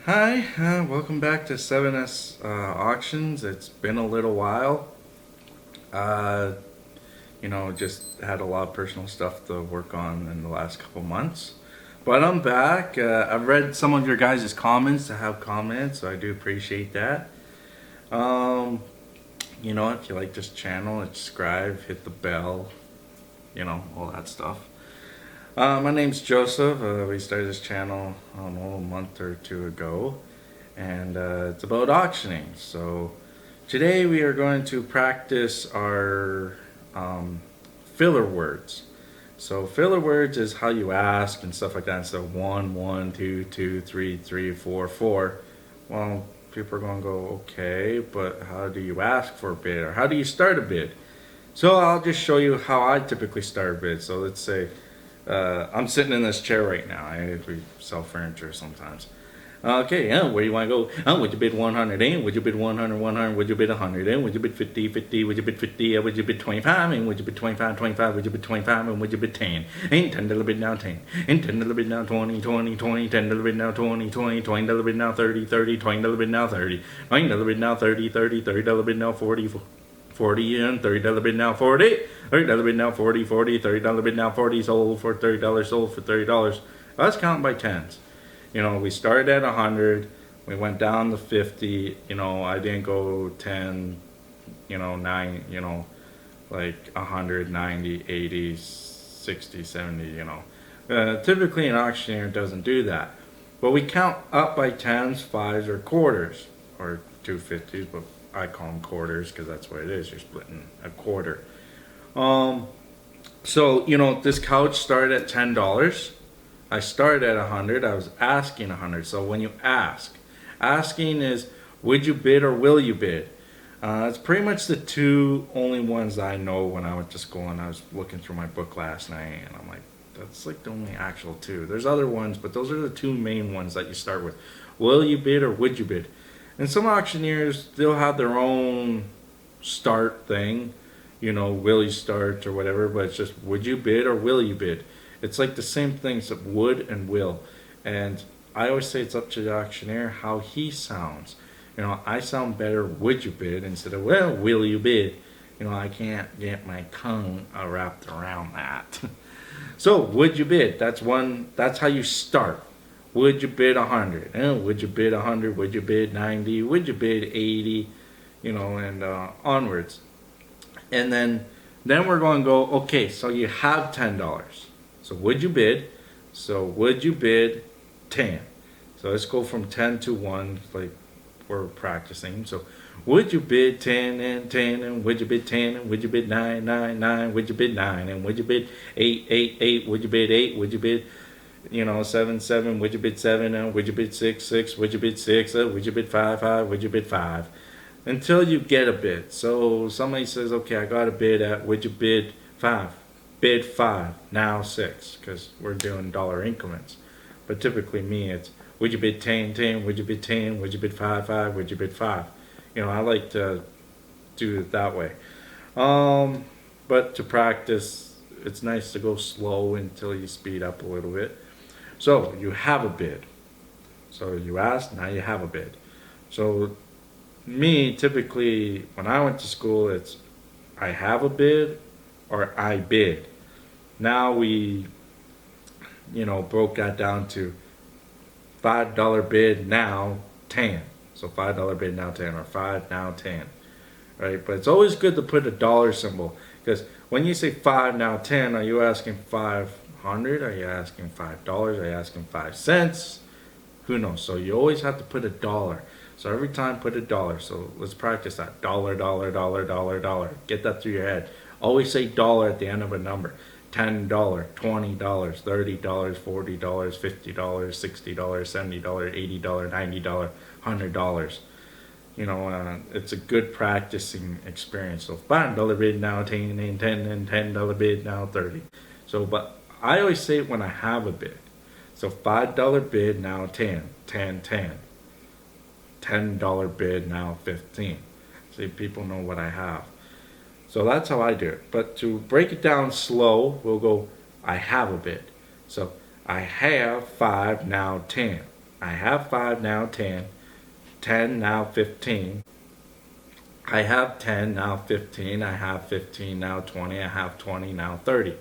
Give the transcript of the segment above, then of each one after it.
Hi, welcome back to 7S Auctions. It's been a little while. Uh, just had a lot of personal stuff to work on in the last couple months. But I'm back. I've read some of your guys' comments to have comments, so I do appreciate that. Um, if you like this channel, subscribe, hit the bell, all that stuff. My name's Joseph. We started this channel a month or two ago, and it's about auctioning. So today we are going to practice our filler words. So filler words is how you ask and stuff like that. So one, one, two, two, three, three, four, four. Well, people are going to go, okay, but how do you ask for a bid, or how do you start a bid? So I'll just show you how I typically start a bid. So let's say I'm sitting in this chair right now. We sell furniture sometimes. Okay, where do you want to go? Would you bid 100 in? Would you bid 100, 100? Would you bid 100 in? Would you bid 50, 50? Would you bid 50? Would you bid 25? And would you bid 25, 25? Would you bid 25? And would you bid 10? And $10 bid now 10. And $10 bid now 20, 20, 20. $10 bid now 20, 20. $20 bid now 30, 30. $20 bid now 30. $20 bid now 30, 30. $30 bid now 40, 40 and $30 bid now 40. $30 bid now 40, 40. $30 bid now 40. Sold for $30. Sold for $30. Let's count by tens. We started at 100, we went down to 50, I didn't go 10, 9, like 100, 90, 80, 60, 70, Typically an auctioneer doesn't do that. But we count up by tens, fives, or quarters, or 250s, but I call them quarters because that's what it is. You're splitting a quarter. So, this couch started at $10. I started at 100. I was asking 100. So when you asking is, would you bid or will you bid? It's pretty much the two only ones I know when I went to school, and I was looking through my book last night, and I'm like, that's like the only actual two. There's other ones, but those are the two main ones that you start with. Will you bid or would you bid? And some auctioneers, they'll have their own start thing, will you start or whatever, but it's just, would you bid or will you bid? It's like the same thing, except would and will. And I always say it's up to the auctioneer how he sounds. I sound better, would you bid, instead of, well, will you bid? I can't get my tongue wrapped around that. So, would you bid? That's how you start. Would you bid 100? Would you bid 100? Would you bid 90? Would you bid 80? And onwards. And then we're going to go, okay, so you have $10. So would you bid? So would you bid 10? So let's go from 10 to 1, like we're practicing. So would you bid 10 and 10? And would you bid 10? And would you bid 9, 9, 9? Would you bid 9? And would you bid 8, 8, 8? Would you bid 8? Would you bid 7, 7? Would you bid 7? And would you bid 6, 6? Would you bid 6? Would you bid 5, 5? Would you bid 5? Until you get a bid. So somebody says, okay, I got a bid at, would you bid 5? Bid 5, now 6, because we're doing dollar increments. But typically me, it's, would you bid 10, 10? Would you bid 10? Would you bid 5, 5? Would you bid 5? I like to do it that way. But to practice, it's nice to go slow until you speed up a little bit. So you have a bid. So you asked, now you have a bid. So me, typically, when I went to school, it's I have a bid or I bid. Now we, broke that down to $5 bid now 10. So $5 bid now 10, or 5 now 10, right? But it's always good to put a dollar symbol, because when you say 5 now 10, are you asking 500? Are you asking $5? Are you asking 5 cents? Who knows? So you always have to put a dollar. So every time put a dollar. So let's practice that. Dollar, dollar, dollar, dollar, dollar. Get that through your head. Always say dollar at the end of a number. $10, $20, $30, $40, $50, $60, $70, $80, $90, $100. It's a good practicing experience. So $5 bid now 10, and 10, and $10 bid now 30. So, but I always say it when I have a bid. So $5 bid now 10, 10, 10. $10 bid now 15. See, people know what I have. So that's how I do it. But to break it down slow, we'll go, I have a bid. So I have 5, now 10. I have 5, now 10. 10, now 15. I have 10, now 15. I have 15, now 20. I have 20, now 30.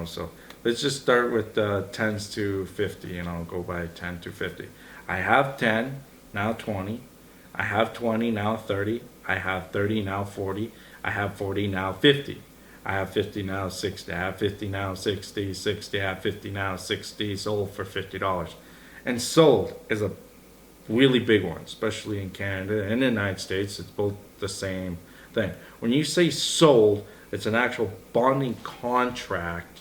So let's just start with tens to 50, go by 10 to 50. I have 10, now 20. I have 20, now 30. I have 30, now 40. I have 40, now 50. I have 50, now 60. I have 50, now 60. 60, I have 50, now 60. Sold for $50. And sold is a really big one, especially in Canada and the United States. It's both the same thing. When you say sold, it's an actual bonding contract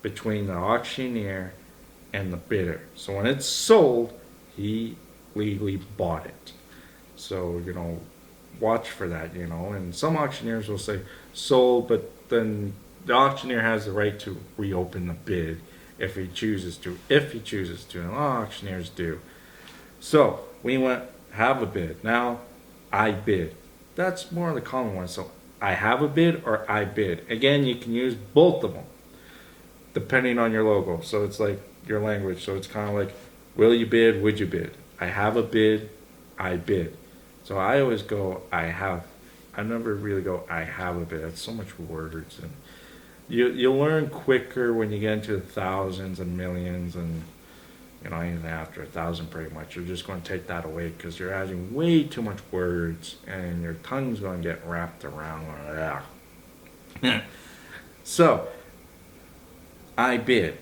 between the auctioneer and the bidder. So when it's sold, he legally bought it. So, watch for that, And some auctioneers will say sold, but then the auctioneer has the right to reopen the bid if he chooses to. And a lot of auctioneers do. So we went, have a bid. Now I bid. That's more of the common one. So I have a bid or I bid. Again, you can use both of them depending on your logo. So it's like your language. So it's kind of like, will you bid, would you bid? I have a bid, I bid. So I always go, I have. I never really go, I have a bid. That's so much words. And you'll learn quicker when you get into thousands and millions and even after 1,000 pretty much. You're just going to take that away because you're adding way too much words and your tongue's going to get wrapped around. So, I bid.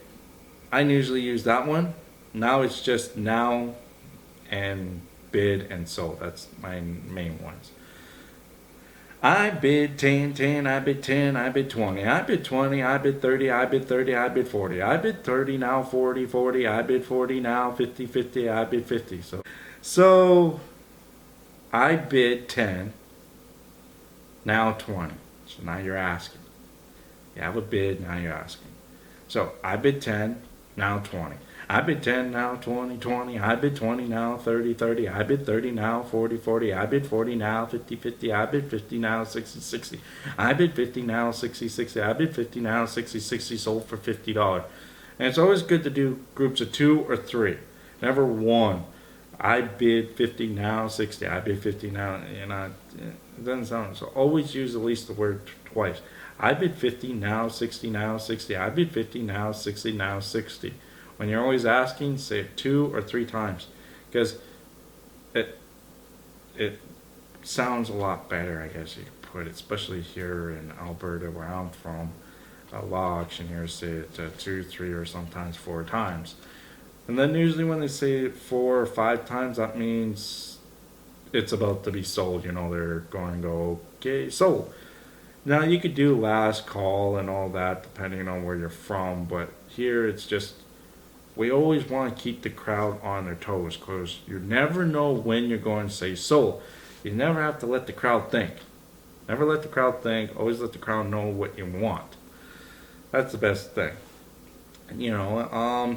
I usually use that one. Now it's just now and bid and sold. That's my main ones. I bid 10, 10, I bid 10, I bid 20, I bid 20, I bid 30, I bid 30, I bid 40, I bid 30, now 40, 40, I bid 40, now 50, 50, I bid 50. So I bid 10, now 20. So now you're asking. You have a bid, now you're asking. So I bid 10, now 20. I bid 10, now 20, 20. I bid 20, now 30, 30. I bid 30, now 40, 40. I bid 40, now 50, 50. I bid 50, now 60, 60. I bid 50, now 60, 60. I bid 50, now 60, 60. Sold for $50. And it's always good to do groups of 2 or 3. Never one. I bid 50, now 60. I bid 50, now, it doesn't sound, so always use at least the word twice. I bid 50, now 60, now 60. I bid 50, now 60, now 60. When you're always asking, say it 2 or 3 times, because it sounds a lot better, I guess you could put it, especially here in Alberta where I'm from. A lot of auctioneers say it 2, 3, or sometimes 4 times. And then usually when they say it 4 or 5 times, that means it's about to be sold. They're going to go, okay, sold. Now you could do last call and all that depending on where you're from, but here it's just, we always want to keep the crowd on their toes because you never know when you're going to say sold. You never have to let the crowd think. Never let the crowd think. Always let the crowd know what you want. That's the best thing.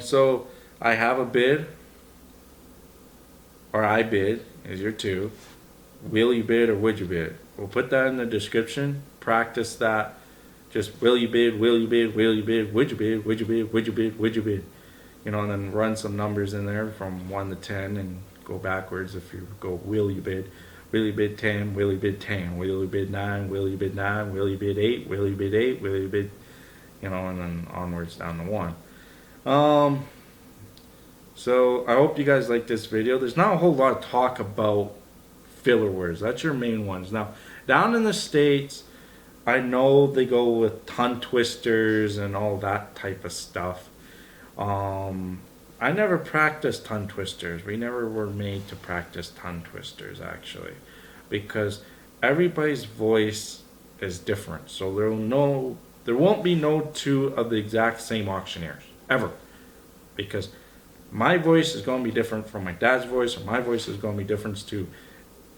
So I have a bid or I bid is your 2. Will you bid or would you bid? We'll put that in the description. Practice that. Just will you bid, will you bid, will you bid, would you bid, would you bid, would you bid, would you bid. And then run some numbers in there from 1 to 10 and go backwards. If you go, will you bid 10, will you bid 10, will you bid 9, will you bid 9, will you bid 8, will you bid 8, will you bid, and then onwards down to 1. So I hope you guys like this video. There's not a whole lot of talk about filler words. That's your main ones. Now, down in the States, I know they go with tongue twisters and all that type of stuff. I never practiced tongue twisters. We never were made to practice tongue twisters, actually, because everybody's voice is different. So there won't be no 2 of the exact same auctioneers ever, because my voice is going to be different from my dad's voice, or my voice is going to be different to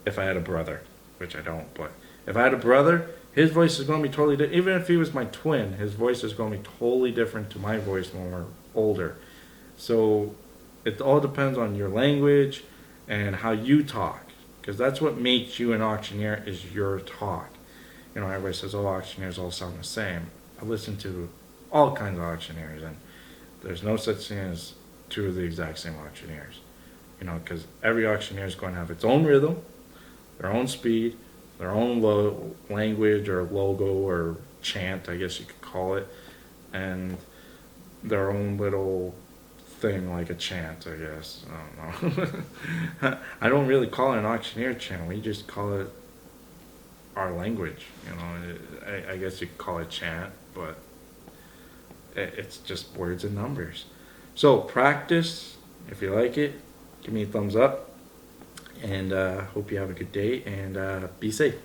if I had a brother, which I don't. But if I had a brother, his voice is going to be totally different. Even if he was my twin, his voice is going to be totally different to my voice when we're older. So it all depends on your language and how you talk, because that's what makes you an auctioneer, is your talk. Everybody says, oh, auctioneers all sound the same. I listen to all kinds of auctioneers, and there's no such thing as two of the exact same auctioneers. You know, because every auctioneer is going to have its own rhythm, their own speed, their own language or logo or chant, I guess you could call it, and their own little thing like a chant, I guess. I don't know. I don't really call it an auctioneer chant. We just call it our language. You know, I guess you could call it chant, but it's just words and numbers. So practice. If you like it, give me a thumbs up. And hope you have a good day and be safe.